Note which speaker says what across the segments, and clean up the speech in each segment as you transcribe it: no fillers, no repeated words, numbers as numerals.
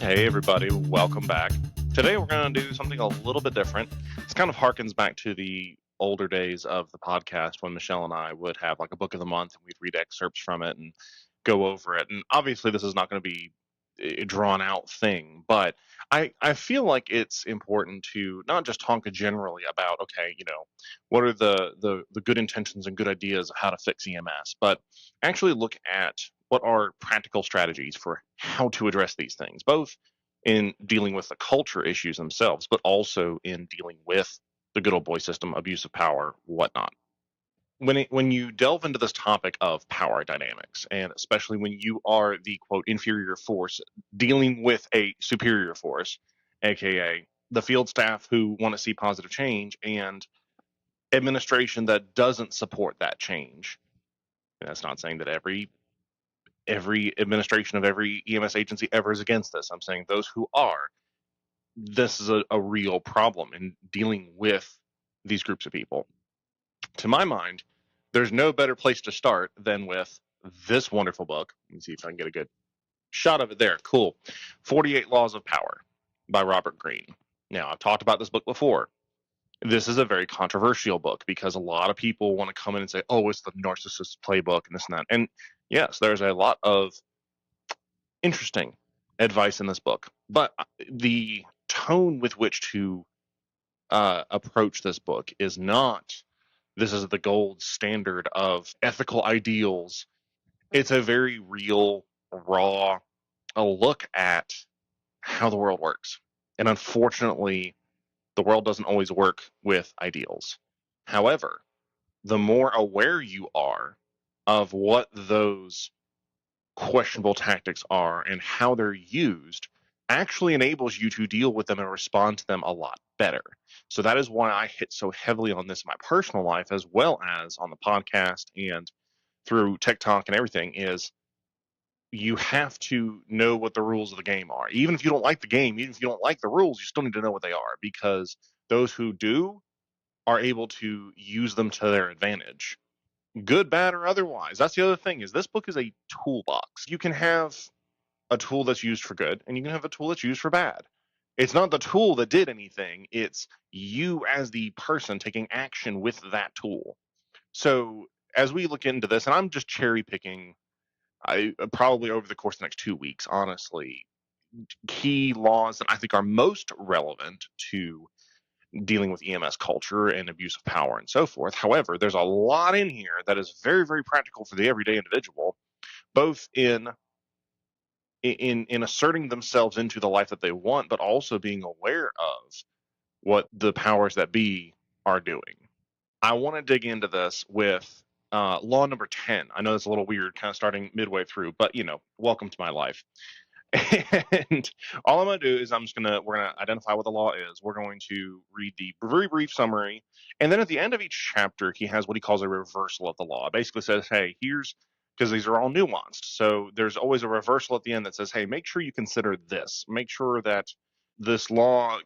Speaker 1: Hey everybody, welcome back. Today we're going to do something a little bit different. This kind of harkens back to the older days of the podcast when Michelle and I would have like a book of the month and we'd read excerpts from it and go over it. And obviously this is not going to be a drawn out thing, but I feel like it's important to not just talk generally about, okay, what are the good intentions and good ideas of how to fix EMS, but actually look at what are practical strategies for how to address these things, both in dealing with the culture issues themselves, but also in dealing with the good old boy system, abuse of power, whatnot. When you delve into this topic of power dynamics, and especially when you are the quote inferior force dealing with a superior force, aka the field staff who want to see positive change and administration that doesn't support that change. And that's not saying that every administration of every EMS agency ever is against this. I'm saying those who are, this is a real problem in dealing with these groups of people. To my mind, there's no better place to start than with this wonderful book. Let me see if I can get a good shot of it there. Cool. 48 Laws of Power by Robert Greene. Now, I've talked about this book before. This is a very controversial book because a lot of people want to come in and say, oh, it's the narcissist playbook and this and that. And yes, there's a lot of interesting advice in this book, but the tone with which to approach this book is not, this is the gold standard of ethical ideals. It's a very real, raw a look at how the world works. And unfortunately, the world doesn't always work with ideals. However, the more aware you are of what those questionable tactics are and how they're used actually enables you to deal with them and respond to them a lot better. So that is why I hit so heavily on this in my personal life as well as on the podcast and through TikTok and everything, is you have to know what the rules of the game are. Even if you don't like the game, even if you don't like the rules, you still need to know what they are, because those who do are able to use them to their advantage, good, bad, or otherwise. That's the other thing, is this book is a toolbox. You can have a tool that's used for good and you can have a tool that's used for bad. It's not the tool that did anything, it's you as the person taking action with that tool. So as we look into this, and I'm just cherry picking, I probably over the course of the next 2 weeks, honestly, key laws that I think are most relevant to dealing with EMS culture and abuse of power and so forth. However, there's a lot in here that is very, very practical for the everyday individual, both in asserting themselves into the life that they want, but also being aware of what the powers that be are doing. I want to dig into this with law number 10. I know it's a little weird kind of starting midway through, but welcome to my life. And all I'm going to do is we're going to identify what the law is. We're going to read the very brief summary. And then at the end of each chapter, he has what he calls a reversal of the law. It basically says, hey, because these are all nuanced. So there's always a reversal at the end that says, hey, make sure you consider this. Make sure that this law,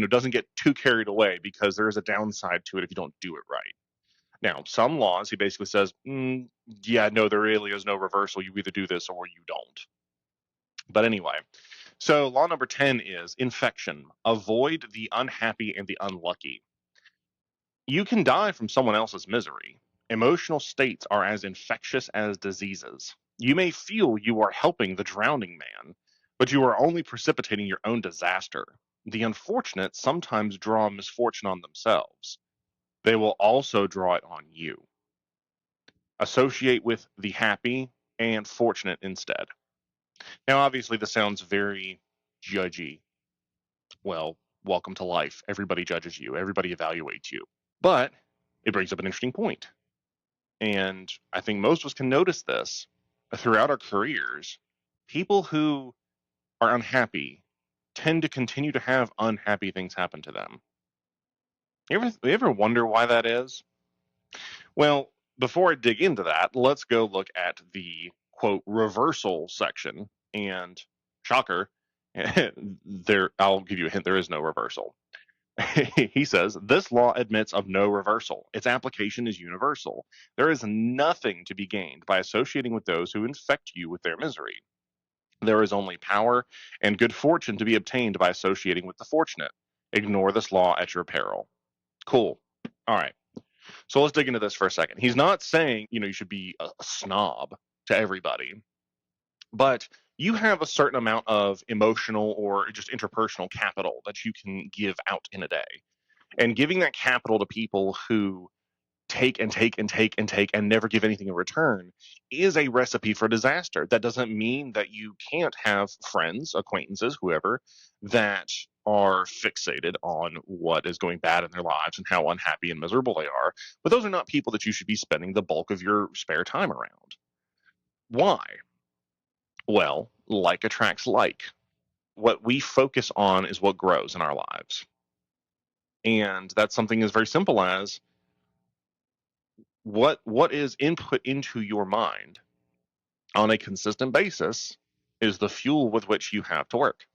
Speaker 1: doesn't get too carried away, because there is a downside to it if you don't do it right. Now, some laws, he basically says, yeah, no, there really is no reversal. You either do this or you don't. But anyway, so law number 10 is infection. Avoid the unhappy and the unlucky. You can die from someone else's misery. Emotional states are as infectious as diseases. You may feel you are helping the drowning man, but you are only precipitating your own disaster. The unfortunate sometimes draw misfortune on themselves. They will also draw it on you. Associate with the happy and fortunate instead. Now, obviously, this sounds very judgy. Well, welcome to life. Everybody judges you. Everybody evaluates you. But it brings up an interesting point. And I think most of us can notice this throughout our careers. People who are unhappy tend to continue to have unhappy things happen to them. You ever wonder why that is? Well, before I dig into that, let's go look at the quote reversal section. And shocker, I'll give you a hint, there is no reversal. He says, this law admits of no reversal. Its application is universal. There is nothing to be gained by associating with those who infect you with their misery. There is only power and good fortune to be obtained by associating with the fortunate. Ignore this law at your peril. Cool. All right. So let's dig into this for a second. He's not saying, you should be a snob to everybody, but you have a certain amount of emotional or just interpersonal capital that you can give out in a day. And giving that capital to people who take and take and take and take and never give anything in return is a recipe for disaster. That doesn't mean that you can't have friends, acquaintances, whoever, that are fixated on what is going bad in their lives and how unhappy and miserable they are. But those are not people that you should be spending the bulk of your spare time around. Why? Well, like attracts like. What we focus on is what grows in our lives. And that's something as very simple as what is input into your mind on a consistent basis is the fuel with which you have to work.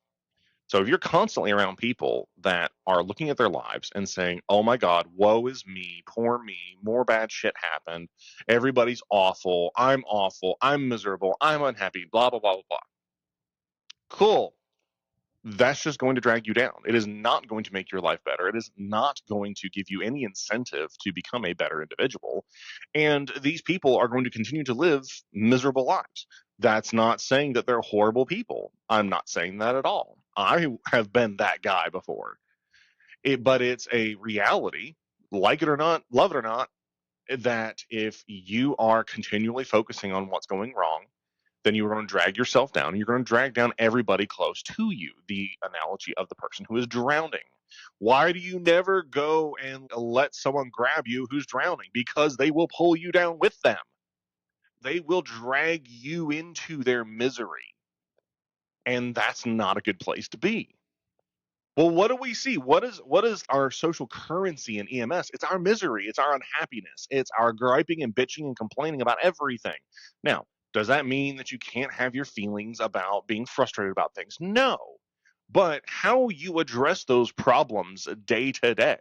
Speaker 1: So if you're constantly around people that are looking at their lives and saying, "Oh my God, woe is me, poor me, more bad shit happened, everybody's awful, I'm miserable, I'm unhappy, blah blah blah blah blah," cool. That's just going to drag you down. It is not going to make your life better. It is not going to give you any incentive to become a better individual. And these people are going to continue to live miserable lives. That's not saying that they're horrible people. I'm not saying that at all. I have been that guy before. But it's a reality, like it or not, love it or not, that if you are continually focusing on what's going wrong, then you're going to drag yourself down. You're going to drag down everybody close to you. The analogy of the person who is drowning. Why do you never go and let someone grab you who's drowning? Because they will pull you down with them. They will drag you into their misery. And that's not a good place to be. Well, what do we see? What is our social currency in EMS? It's our misery, it's our unhappiness, it's our griping and bitching and complaining about everything. Now, does that mean that you can't have your feelings about being frustrated about things? No. But how you address those problems day to day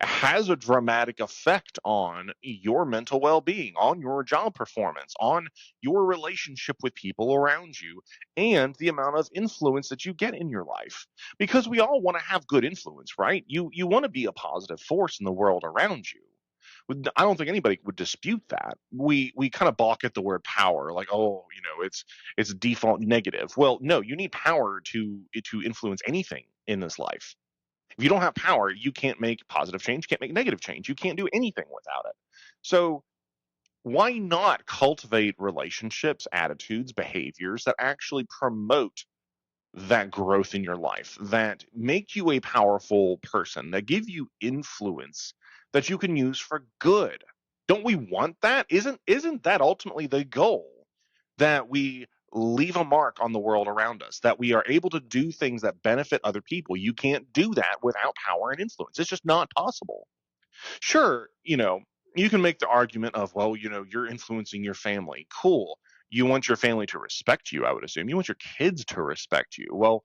Speaker 1: has a dramatic effect on your mental well-being, on your job performance, on your relationship with people around you, and the amount of influence that you get in your life. Because we all want to have good influence, right? You want to be a positive force in the world around you. I don't think anybody would dispute that. We kind of balk at the word power, like, oh, it's default negative. Well, no, you need power to influence anything in this life. If you don't have power, you can't make positive change, you can't make negative change, you can't do anything without it. So why not cultivate relationships, attitudes, behaviors that actually promote that growth in your life, that make you a powerful person, that give you influence that you can use for good? Don't we want that? Isn't that ultimately the goal? That we leave a mark on the world around us, that we are able to do things that benefit other people. You can't do that without power and influence. It's just not possible. Sure, you can make the argument of, well, you're influencing your family. Cool. You want your family to respect you, I would assume. You want your kids to respect you. Well,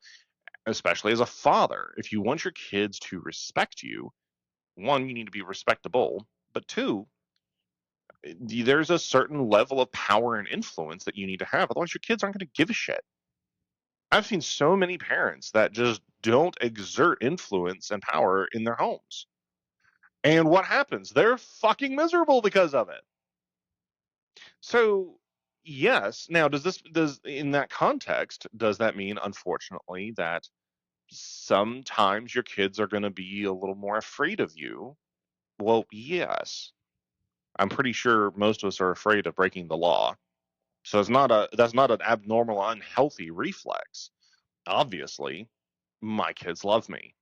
Speaker 1: especially as a father, if you want your kids to respect you, one, you need to be respectable, but two, there's a certain level of power and influence that you need to have. Otherwise, your kids aren't going to give a shit. I've seen so many parents that just don't exert influence and power in their homes. And what happens? They're fucking miserable because of it. So, yes. Now, does in that context, does that mean, unfortunately, that sometimes your kids are going to be a little more afraid of you? Well, yes. I'm pretty sure most of us are afraid of breaking the law. So that's not an abnormal, unhealthy reflex. Obviously, my kids love me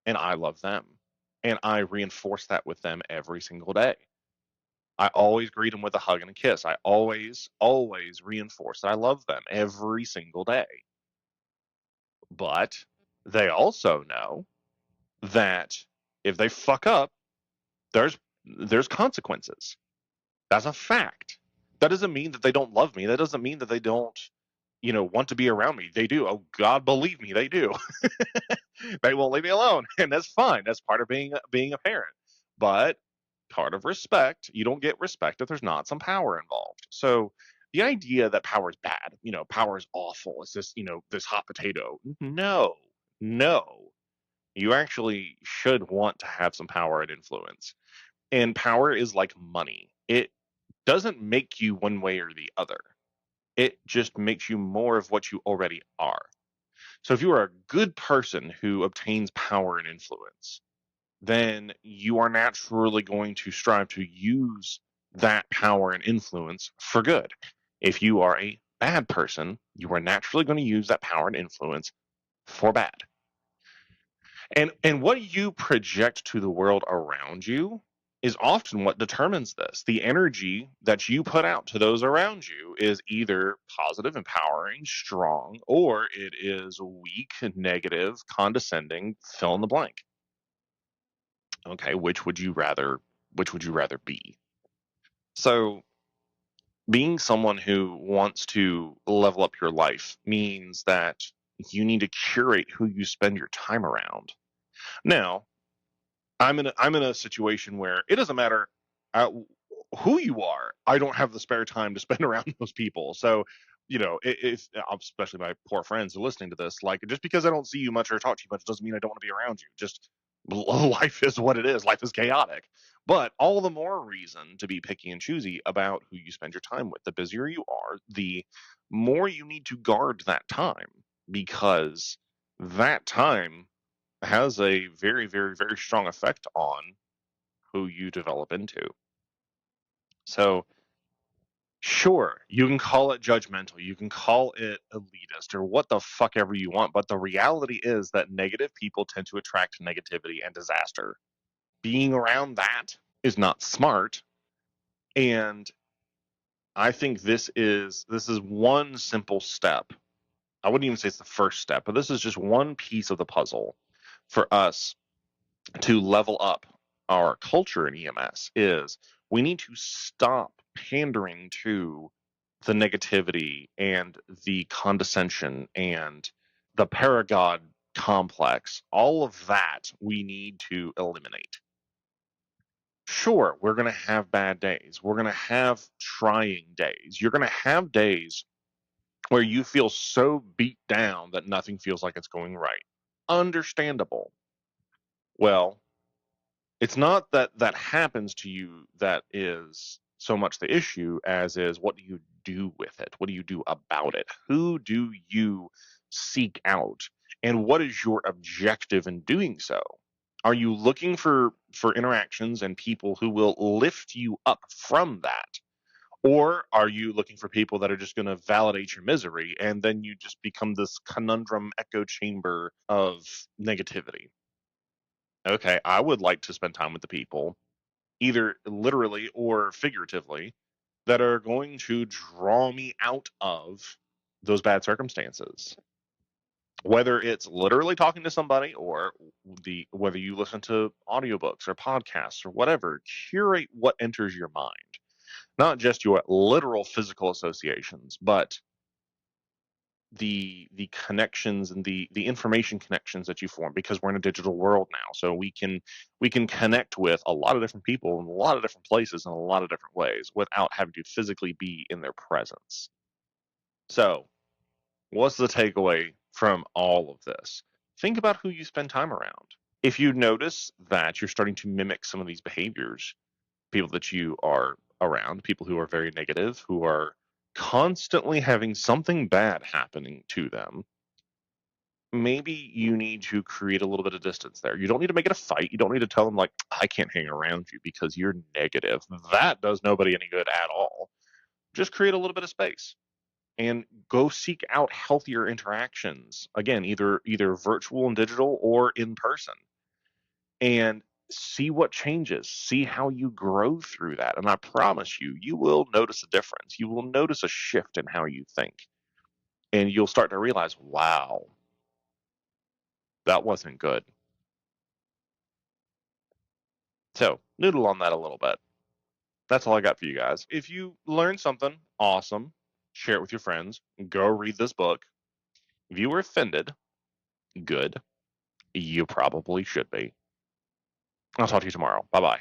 Speaker 1: and I love them. And I reinforce that with them every single day. I always greet them with a hug and a kiss. I always, always reinforce that I love them every single day. But they also know that if they fuck up, there's consequences. That's a fact. That doesn't mean that they don't love me. That doesn't mean that they don't, want to be around me. They do. Oh God, believe me, they do. They won't leave me alone, and that's fine. That's part of being a parent. But part of respect, you don't get respect if there's not some power involved. So The idea that power is bad, power is awful, it's this, this hot potato. No, no. You actually should want to have some power and influence. And power is like money. It doesn't make you one way or the other. It just makes you more of what you already are. So if you are a good person who obtains power and influence, then you are naturally going to strive to use that power and influence for good. If you are a bad person, you are naturally going to use that power and influence for bad. And what you project to the world around you is often what determines this. The energy that you put out to those around you is either positive, empowering, strong, or it is weak, negative, condescending, fill in the blank. Okay, which would you rather be? So being someone who wants to level up your life means that you need to curate who you spend your time around. Now, I'm in a situation where it doesn't matter uh, who you are. I don't have the spare time to spend around those people. So, if especially my poor friends are listening to this, like just because I don't see you much or talk to you much doesn't mean I don't want to be around you. Just life is what it is. Life is chaotic. But all the more reason to be picky and choosy about who you spend your time with. The busier you are, the more you need to guard that time, because that time has a very, very, very strong effect on who you develop into. So, sure, you can call it judgmental, you can call it elitist, or what the fuck ever you want, but the reality is that negative people tend to attract negativity and disaster. Being around that is not smart, and I think this is one simple step. I wouldn't even say it's the first step, but this is just one piece of the puzzle for us to level up our culture in EMS. Is we need to stop pandering to the negativity and the condescension and the paragod complex. All of that we need to eliminate. Sure, we're going to have bad days. We're going to have trying days. You're going to have days where you feel so beat down that nothing feels like it's going right. Understandable. Well, it's not that that happens to you that is so much the issue as is what do you do with it? What do you do about it? Who do you seek out? And what is your objective in doing so? Are you looking for interactions and people who will lift you up from that? Or are you looking for people that are just going to validate your misery and then you just become this conundrum echo chamber of negativity? Okay, I would like to spend time with the people, either literally or figuratively, that are going to draw me out of those bad circumstances. Whether it's literally talking to somebody or whether you listen to audiobooks or podcasts or whatever, curate what enters your mind. Not just your literal physical associations, but the connections and the information connections that you form, because we're in a digital world now, so we can connect with a lot of different people in a lot of different places in a lot of different ways without having to physically be in their presence. So what's the takeaway from all of this? Think about who you spend time around. If you notice that you're starting to mimic some of these behaviors, people that you are around, people who are very negative, who are constantly having something bad happening to them, maybe you need to create a little bit of distance there. You don't need to make it a fight. You don't need to tell them, like, I can't hang around you because you're negative. That does nobody any good at all. Just create a little bit of space and go seek out healthier interactions. Again, either virtual and digital or in person. And see what changes, see how you grow through that. And I promise you, you will notice a difference. You will notice a shift in how you think. And you'll start to realize, wow, that wasn't good. So, noodle on that a little bit. That's all I got for you guys. If you learned something, awesome. Share it with your friends. Go read this book. If you were offended, good. You probably should be. I'll talk to you tomorrow. Bye bye.